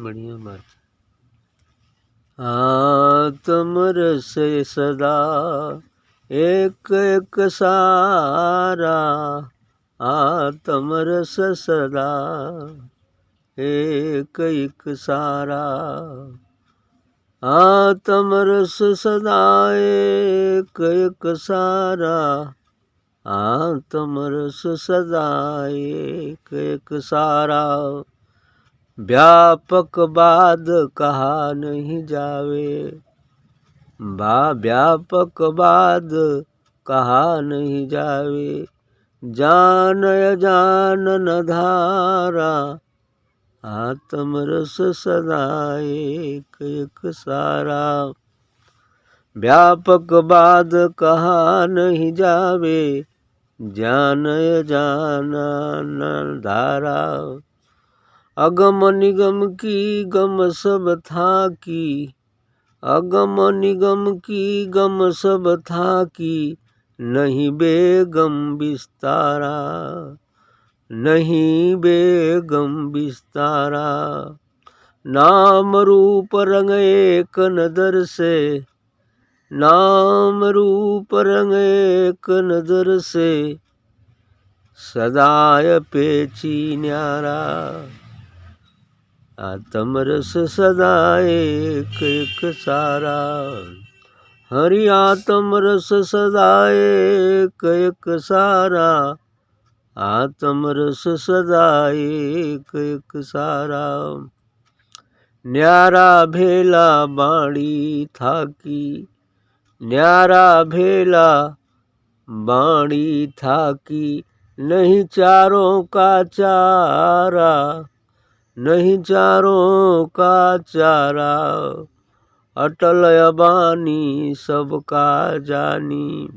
बढ़िया बात। आत्म रस सदा एक एक सारा, आत्म रस सदा एक एक सारा, आत्म रस सदा एक एक सारा, आत्म रस सदा एक एक सारा। व्यापक बाद कहा नहीं जावे, व्यापक बाद कहा नहीं जावे, जान अजानन धारा, आत्म रस सदा एक एक सारा। व्यापक बाद कहा नहीं जावे, जान अजानन धारा। अगम निगम की गम सब था की, अगम निगम की गम सब था की, नहीं बेगम विस्तारा, नहीं बेगम विस्तारा। नाम रूप रंग एक नदर से, नाम रूप रंग एक नदर से, सदाय पेची न्यारा, आत्म रस सदा एक एक सारा। हरि आत्म रस सदा एक एक सारा, आत्म रस सदा एक एक सारा। न्यारा भेला बाणी था की, न्यारा भेला बाणी था की, नहीं चारों का चारा, नहीं चारों का चारा। अटल अबानी सबका जानी,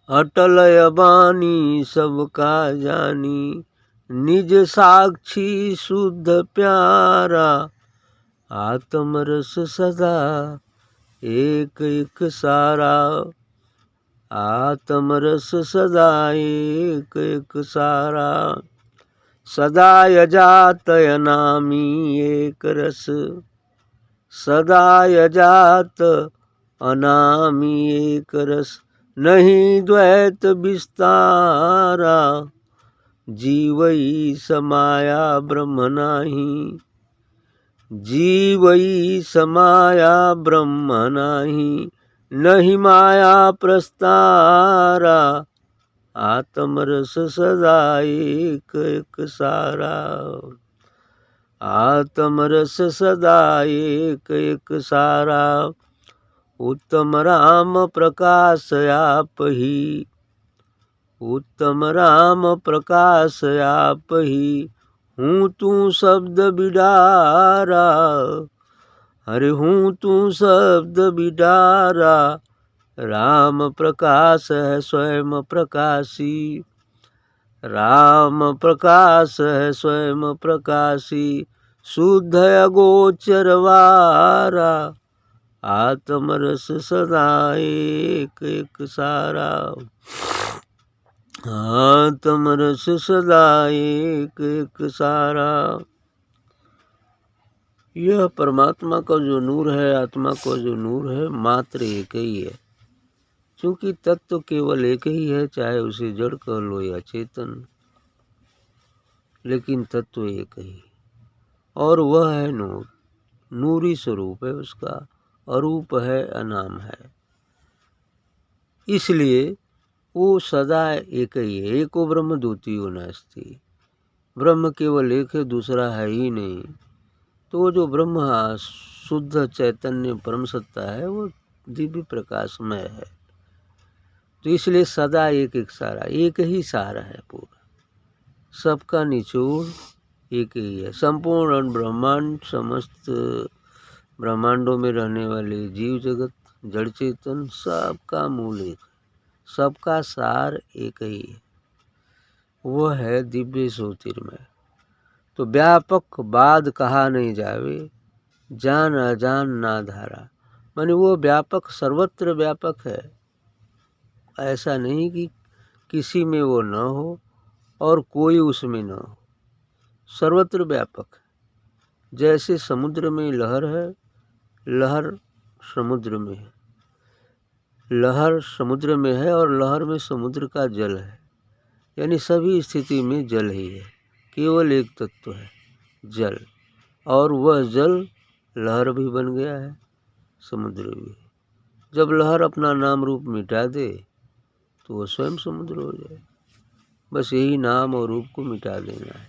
अटल अबानी सबका जानी, निज साक्षी शुद्ध प्यारा, आत्म रस सदा एक एक सारा, आत्म रस सदा एक एक सारा। सदा यजात अनामी एक रस, सदा यजात अनामी एक रस, नहीं द्वैत विस्तारा, जीवई समाया ब्रह्म नाही, जीवई समाया ब्रह्म नाही, नहीं माया प्रस्तारा, आत्म रस सदा एक एक सारा, आत्म रस सदा एक एक सारा। उत्तम राम प्रकाश आप ही, उत्तम राम प्रकाश आप ही, हूँ तू शब्द बिडारा, अरे हूँ तू शब्द बिडारा। राम प्रकाश है स्वयं प्रकाशी, राम प्रकाश है स्वयं प्रकाशी, शुद्ध अगोचर वारा, आत्म रस सदा एक एक सारा, आत्म रस सदा एक एक सारा। यह परमात्मा का जो नूर है, आत्मा का जो नूर है, मात्र एक ही है। क्योंकि तत्व केवल एक ही है, चाहे उसे जड़ कह लो या चेतन, लेकिन तत्व एक ही, और वह है नूर। नूरी स्वरूप है उसका, अरूप है, अनाम है, इसलिए वो सदा एक ही है। एको ब्रह्म द्वितीयो नास्ति, ब्रह्म केवल एक है, दूसरा है ही नहीं। तो वो जो ब्रह्म शुद्ध चैतन्य परम सत्ता है, वो दिव्य प्रकाशमय है। तो इसलिए सदा एक एक सारा, एक ही सारा है पूरा, सबका निचोड़ एक ही है। संपूर्ण ब्रह्मांड, समस्त ब्रह्मांडों में रहने वाले जीव जगत, जड़ चेतन, सबका मूल एक है, सबका सार एक ही है, वह है दिव्य ज्योतिर्मय। तो व्यापक बाद कहा नहीं जावे, जान अजान ना धारा, माने वो व्यापक सर्वत्र व्यापक है। ऐसा नहीं कि किसी में वो न हो और कोई उसमें न हो, सर्वत्र व्यापक है। जैसे समुद्र में लहर है, लहर समुद्र में है, लहर समुद्र में है और लहर में समुद्र का जल है, यानी सभी स्थिति में जल ही है, केवल एक तत्व है जल, और वह जल लहर भी बन गया है, समुद्र भी। जब लहर अपना नाम रूप मिटा दे तो वह स्वयं समुद्र हो जाए। बस यही नाम और रूप को मिटा देना है,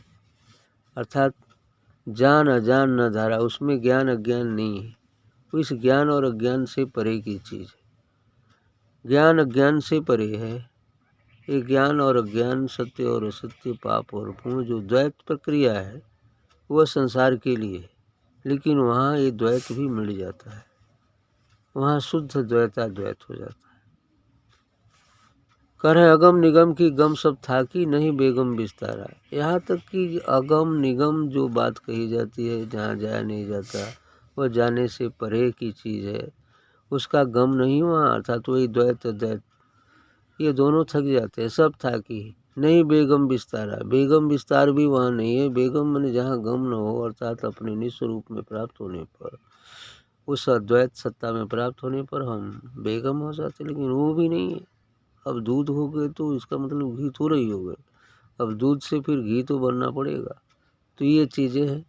अर्थात जान अजान न धारा, उसमें ज्ञान अज्ञान नहीं है, वो इस ज्ञान और अज्ञान से परे की चीज़ है। ज्ञान अज्ञान से परे है, ये ज्ञान और अज्ञान, सत्य और असत्य, पाप और पुण्य, जो द्वैत प्रक्रिया है वह संसार के लिए है, लेकिन वहाँ ये द्वैत भी मिट जाता है, वहाँ शुद्ध द्वैताद्वैत हो जाता है। करें अगम निगम की गम सब था कि नहीं बेगम विस्तारा, यहाँ तक कि अगम निगम जो बात कही जाती है, जहाँ जाया नहीं जाता, वह जाने से परे की चीज़ है, उसका गम नहीं हुआ, अर्थात वही द्वैत द्वैत, ये दोनों थक जाते हैं। सब था कि नहीं बेगम विस्तारा, बेगम विस्तार भी वहाँ नहीं है। बेगम माने जहाँ गम न हो, अर्थात अपने निस्वरूप में प्राप्त होने पर, उस अद्वैत सत्ता में प्राप्त होने पर हम बेगम हो जाते, लेकिन वो भी नहीं है। अब दूध हो गए तो इसका मतलब घी थोड़ा ही हो गए, अब दूध से फिर घी तो बनना पड़ेगा। तो ये चीज़ें हैं,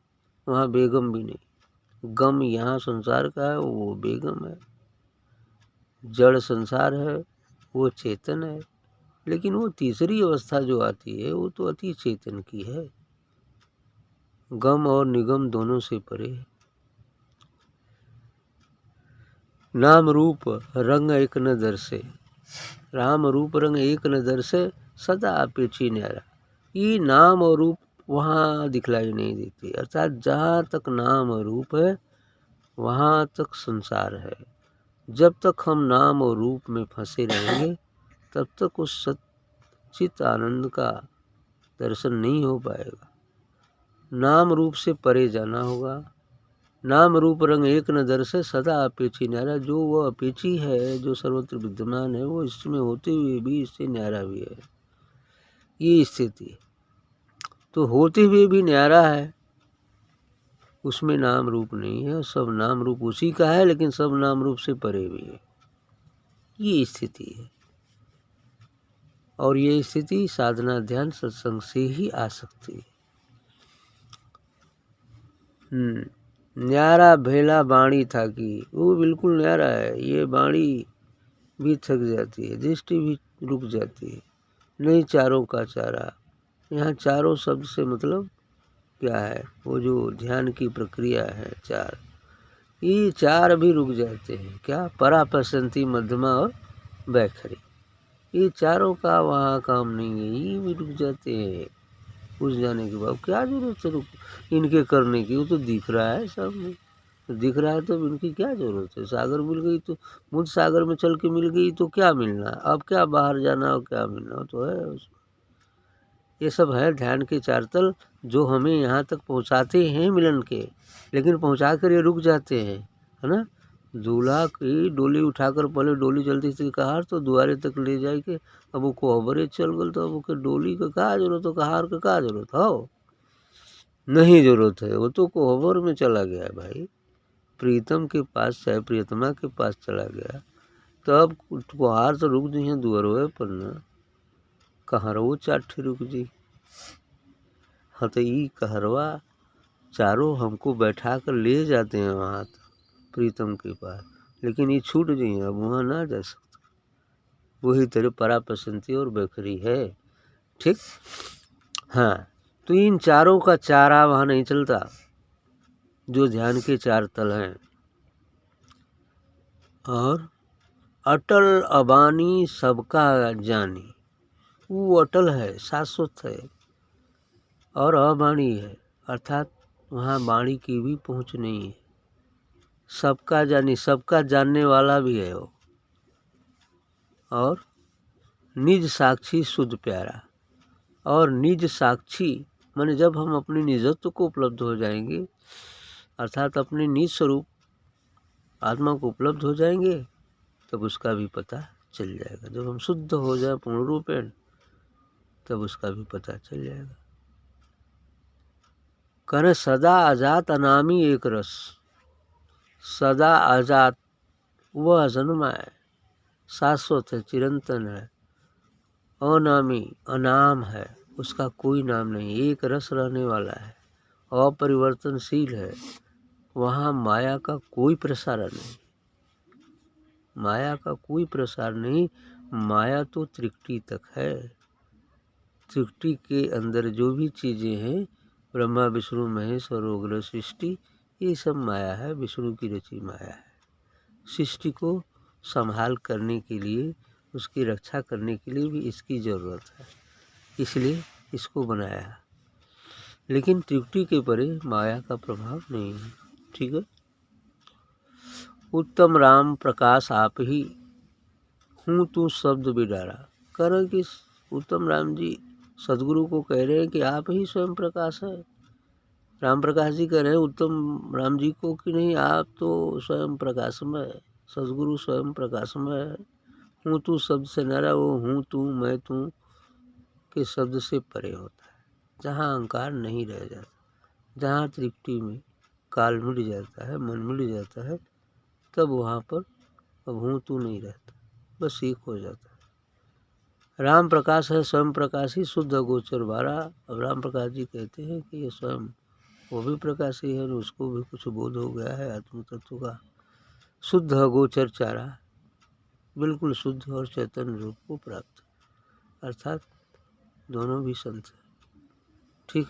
वहाँ बेगम भी नहीं। गम यहाँ संसार का है, वो बेगम है। जड़ संसार है, वो चेतन है, लेकिन वो तीसरी अवस्था जो आती है वो तो अति चेतन की है, गम और निगम दोनों से परे है। नाम रूप रंग एक न दर्शे, राम रूप रंग एक न दर्शे, सदा अपेक्षी न्यारा। ये नाम और रूप वहाँ दिखलाई नहीं देती, अर्थात जहाँ तक नाम और रूप है वहाँ तक संसार है। जब तक हम नाम और रूप में फंसे रहेंगे तब तक उस सच्चित आनंद का दर्शन नहीं हो पाएगा। नाम रूप से परे जाना होगा। नाम रूप रंग एक न दर्शे, सदा अपेक्षी न्यारा, जो वह अपेक्षी है, जो सर्वत्र विद्यमान है, वो इसमें होते हुए भी इससे न्यारा भी है, ये स्थिति है। तो होते हुए भी न्यारा है, उसमें नाम रूप नहीं है, सब नाम रूप उसी का है, लेकिन सब नाम रूप से परे भी है, ये स्थिति है। और ये स्थिति साधना ध्यान सत्संग से ही आ सकती है। न्यारा भेला बाणी था कि, वो बिल्कुल न्यारा है, ये बाणी भी थक जाती है, दृष्टि भी रुक जाती है। नहीं चारों का चारा, यहाँ चारों शब्द से मतलब क्या है, वो जो ध्यान की प्रक्रिया है, चार, ये चार भी रुक जाते हैं। क्या, परापसंती, मध्यमा और बैखरी, ये चारों का वहाँ काम नहीं है, ये भी रुक जाते हैं। उस जाने के बाद क्या जरूरत है रुक इनके करने की, वो तो दिख रहा है सब में, तो दिख रहा है तो इनकी क्या जरूरत है। सागर मिल गई तो, मुझ सागर में चल के मिल गई तो क्या मिलना, अब क्या बाहर जाना और क्या मिलना, तो है उसमें। ये सब है ध्यान के चार तल, जो हमें यहाँ तक पहुँचाते हैं मिलन के, लेकिन पहुँचा कर ये रुक जाते हैं, है ना। दूल्हा की डोली उठाकर, पहले डोली चलती थी कहार, तो द्वारे तक ले जाए के, अब वो कोहबरे चल गल, तो अब ओके डोली का क्या जरूरत हो, कहार का क्या जरूरत हो, नहीं जरूरत है। वो तो कोहबर में चला गया है भाई, प्रीतम के पास चाहे प्रियतमा के पास चला गया, तो अब कुहार तो रुक दी है दुअरवे पर न, कहरवो चाठी रुक जी। हाँ, तो ये कहरवा चारों हमको बैठा कर ले जाते हैं वहाँ प्रीतम के पास, लेकिन ये छूट गई है, अब वहाँ ना जा सकते। वही तेरे परापसंती और बेकरी है, ठीक। हाँ, तो इन चारों का चारा वहाँ नहीं चलता, जो ध्यान के चार तल हैं। और अटल अबानी सबका जानी, वो अटल है, शाश्वत है, और अबाणी है, अर्थात वहाँ वाणी की भी पहुँच नहीं है। सबका जानी, सबका जानने वाला भी है वो, और निज साक्षी शुद्ध प्यारा। और निज साक्षी माने जब हम अपने निजत्व को उपलब्ध हो जाएंगे, अर्थात अपने निज स्वरूप आत्मा को उपलब्ध हो जाएंगे, तब उसका भी पता चल जाएगा। जब हम शुद्ध हो जाए पूर्ण रूपेण, तब उसका भी पता चल जाएगा। कहने सदा अजात अनामी एक रस। सदा अजात वह अजन्मा है, शाश्वत है, चिरंतन है। अनामी अनाम है, उसका कोई नाम नहीं, एक रस रहने वाला है, अपरिवर्तनशील है। वहाँ माया का कोई प्रसारण नहीं, माया का कोई प्रसार नहीं। माया तो त्रिकटी तक है। त्रिकटी के अंदर जो भी चीज़ें हैं, ब्रह्मा विष्णु महेश और उग्र सृष्टि, ये सब माया है, विष्णु की रची माया है। सृष्टि को संभाल करने के लिए, उसकी रक्षा करने के लिए भी इसकी ज़रूरत है, इसलिए इसको बनाया। लेकिन त्रिकटी के परे माया का प्रभाव नहीं है। ठीक है। उत्तम राम प्रकाश आप ही हूँ तू शब्द बिडारा। कह रहे कि उत्तम राम जी सदगुरु को कह रहे हैं कि आप ही स्वयं प्रकाश है। राम प्रकाश जी कह रहे हैं उत्तम राम जी को कि नहीं, आप तो स्वयं प्रकाशमय है, सदगुरु स्वयं प्रकाशमय है। हूँ तू शब्द से नारा, वो हूँ तू मैं तू के शब्द से परे होता है। जहाँ अहंकार नहीं रह जाता, जहाँ त्रिकटी में काल मिट जाता है, मन मिट जाता है, तब वहाँ पर अब हूँ तू नहीं रहता, बस एक हो जाता है। राम प्रकाश है, स्वयं प्रकाश ही शुद्ध गोचर बारा। अब राम प्रकाश जी कहते हैं कि ये स्वयं वो भी प्रकाशी है, उसको भी कुछ बोध हो गया है आत्म तत्व का। शुद्ध गोचर चारा, बिल्कुल शुद्ध और चैतन्य रूप को प्राप्त, अर्थात दोनों भी संत हैं। ठीक।